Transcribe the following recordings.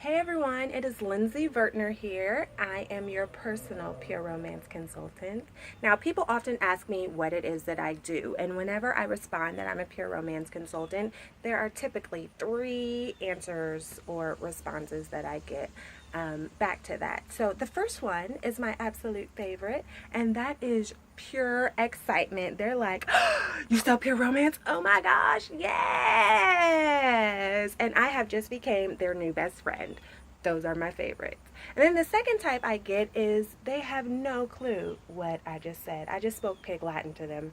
Hey everyone, it is Lindsay Vertner here. I am your personal pure romance consultant. Now, people often ask me what it is that I do, and whenever I respond that I'm a pure romance consultant, there are typically three answers or responses that I get back to that. So, the first one is my absolute favorite, and that is pure excitement. They're like, oh, you sell pure romance? Oh my gosh, yes! And I have just became their new best friend. Those are my favorites. And then the second type I get is they have no clue what I just said. I just spoke pig Latin to them.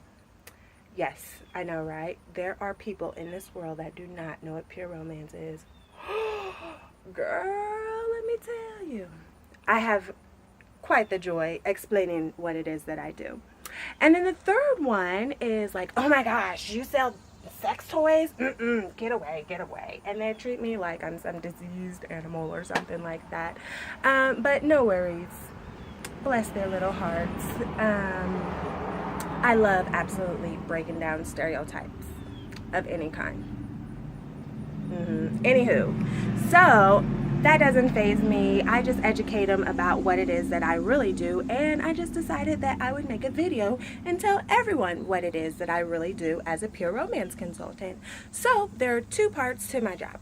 Yes, I know, right? There are people in this world that do not know what pure romance is. Girl, let me tell you. I have quite the joy explaining what it is that I do. And then the third one is like, oh my gosh, you sell sex toys? Get away, get away. And they treat me like I'm some diseased animal or something like that. But no worries. Bless their little hearts. I love absolutely breaking down stereotypes of any kind. Anywho, so that doesn't faze me. I just educate them about what it is that I really do, and I just decided that I would make a video and tell everyone what it is that I really do as a pure romance consultant. So there are two parts to my job.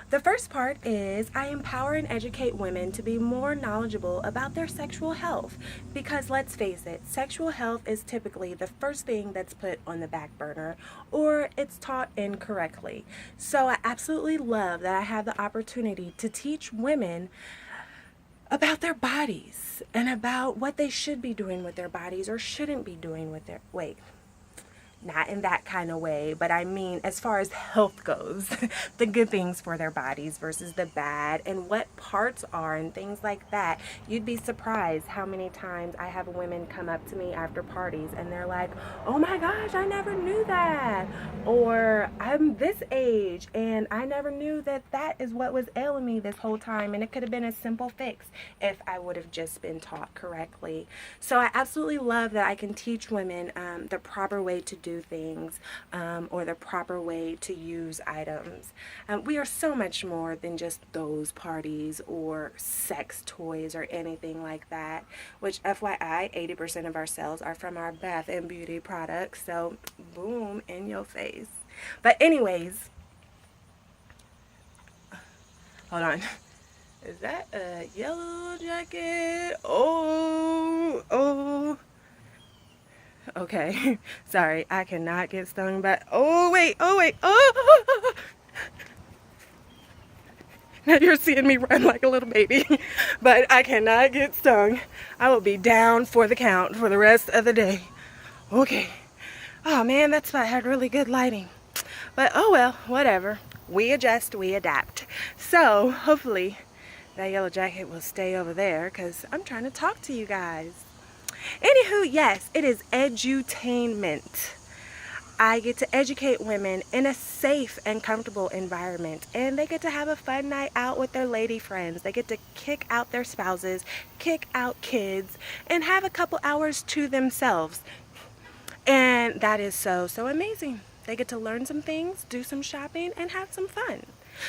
The first part is I empower and educate women to be more knowledgeable about their sexual health, because let's face it, sexual health is typically the first thing that's put on the back burner, or it's taught incorrectly. So I absolutely love that I have the opportunity to teach women about their bodies and about what they should be doing with their bodies or shouldn't be doing with their not in that kind of way, but I mean as far as health goes, the good things for their bodies versus the bad, and what parts are and things like that. You'd be surprised how many times I have women come up to me after parties and they're like, oh my gosh, I never knew that, or I'm this age and I never knew that that is what was ailing me this whole time, and it could have been a simple fix if I would have just been taught correctly. So I absolutely love that I can teach women the proper way to do things, or the proper way to use items. We are so much more than just those parties or sex toys or anything like that, which FYI, 80% of our sales are from our bath and beauty products, so boom, in your face. But anyways, hold on. Is that a yellow jacket? Oh. Okay, sorry, I cannot get stung by, oh wait, oh! Now you're seeing me run like a little baby, but I cannot get stung. I will be down for the count for the rest of the day. Okay. Oh man, that spot had really good lighting. But oh well, whatever. We adjust, we adapt. So hopefully that yellow jacket will stay over there because I'm trying to talk to you guys. Anywho, yes, it is edutainment. I get to educate women in a safe and comfortable environment, and they get to have a fun night out with their lady friends. They get to kick out their spouses, kick out kids, and have a couple hours to themselves. And that is so amazing. They get to learn some things, do some shopping, and have some fun.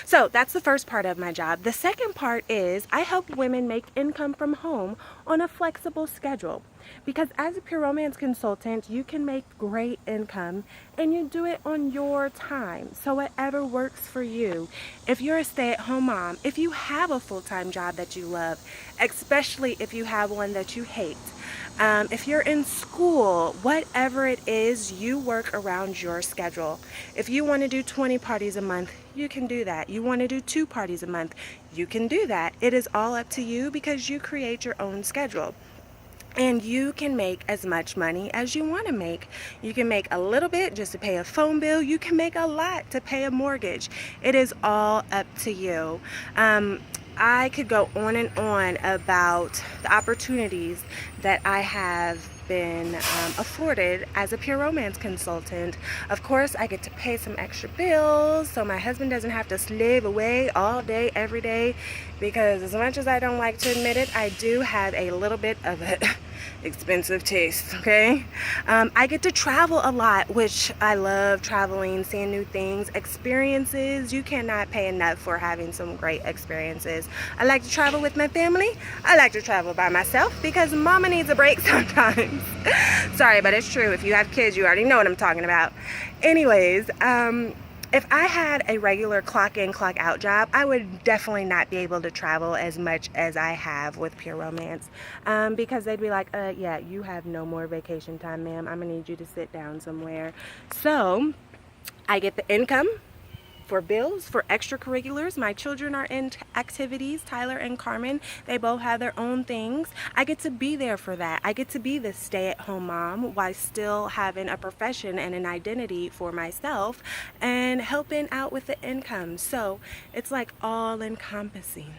So that's the first part of my job. The second part is I help women make income from home on a flexible schedule. Because as a pure romance consultant, you can make great income and you do it on your time. So whatever works for you. If you're a stay-at-home mom, if you have a full-time job that you love, especially if you have one that you hate, if you're in school, whatever it is, you work around your schedule. If you want to do 20 parties a month, you can do that. You want to do 2 parties a month, you can do that. It is all up to you because you create your own schedule. And you can make as much money as you want to make. You can make a little bit just to pay a phone bill. You can make a lot to pay a mortgage. It is all up to you. I could go on and on about the opportunities that I have been afforded as a pure romance consultant. Of course, I get to pay some extra bills so my husband doesn't have to slave away all day, every day, because as much as I don't like to admit it, I do have a little bit of a expensive taste, okay? I get to travel a lot, which I love traveling, seeing new things, experiences. You cannot pay enough for having some great experiences. I like to travel with my family. I like to travel by myself because mama needs a break sometimes. Sorry, but it's true. If you have kids, you already know what I'm talking about. Anyways, if I had a regular clock in, clock out job, I would definitely not be able to travel as much as I have with Pure Romance, because they'd be like, yeah, you have no more vacation time, ma'am. I'm gonna need you to sit down somewhere. So I get the income for bills, for extracurriculars. My children are in activities, Tyler and Carmen. They both have their own things. I get to be there for that. I get to be the stay-at-home mom while still having a profession and an identity for myself and helping out with the income. So it's like all encompassing.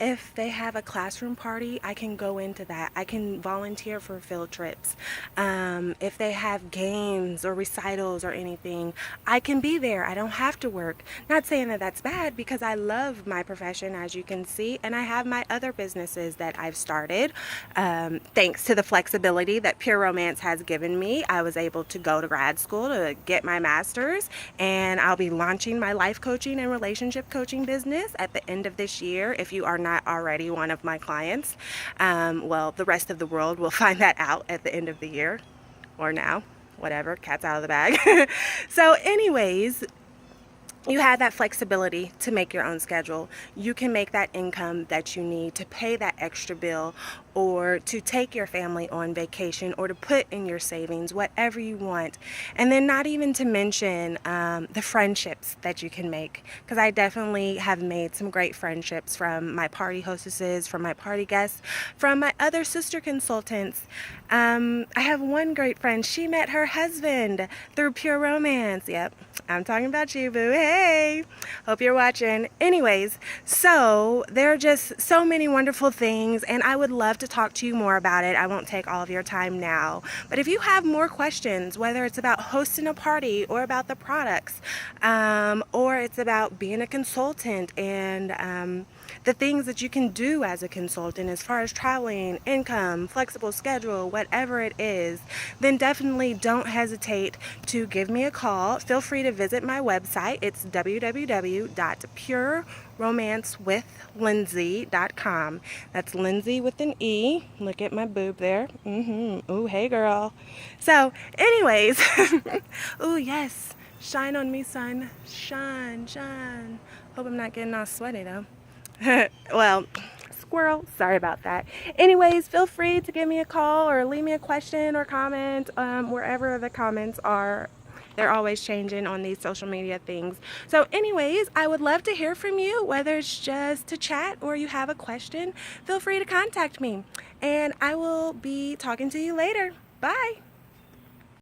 If they have a classroom party, I can go into that. I can volunteer for field trips. If they have games or recitals or anything, I can be there. I don't have to work. Not saying that that's bad, because I love my profession, as you can see, and I have my other businesses that I've started. Thanks to the flexibility that Pure Romance has given me, I was able to go to grad school to get my master's, and I'll be launching my life coaching and relationship coaching business at the end of this year. If you are not already one of my clients, well, the rest of the world will find that out at the end of the year, or now, whatever, cat's out of the bag. So anyways, you have that flexibility to make your own schedule. You can make that income that you need to pay that extra bill, or to take your family on vacation, or to put in your savings, whatever you want. And then not even to mention the friendships that you can make, because I definitely have made some great friendships from my party hostesses, from my party guests, from my other sister consultants. I have one great friend. She met her husband through Pure Romance. Yep, I'm talking about you, boo. Hey, hope you're watching. Anyways, so there are just so many wonderful things, and I would love to talk to you more about it. I won't take all of your time now, but if you have more questions, whether it's about hosting a party, or about the products, or it's about being a consultant and the things that you can do as a consultant as far as traveling, income, flexible schedule, whatever it is, then definitely don't hesitate to give me a call. Feel free to visit my website. It's www.pureromancewithlindsay.com. That's Lindsay with an E. Look at my boob there. Ooh, hey girl. So anyways, ooh, yes. Shine on me, sun. Shine, shine. Hope I'm not getting all sweaty though. Well, squirrel, sorry about that. Anyways, feel free to give me a call or leave me a question or comment, wherever the comments are. They're always changing on these social media things. So anyways, I would love to hear from you, whether it's just to chat or you have a question. Feel free to contact me, and I will be talking to you later. Bye.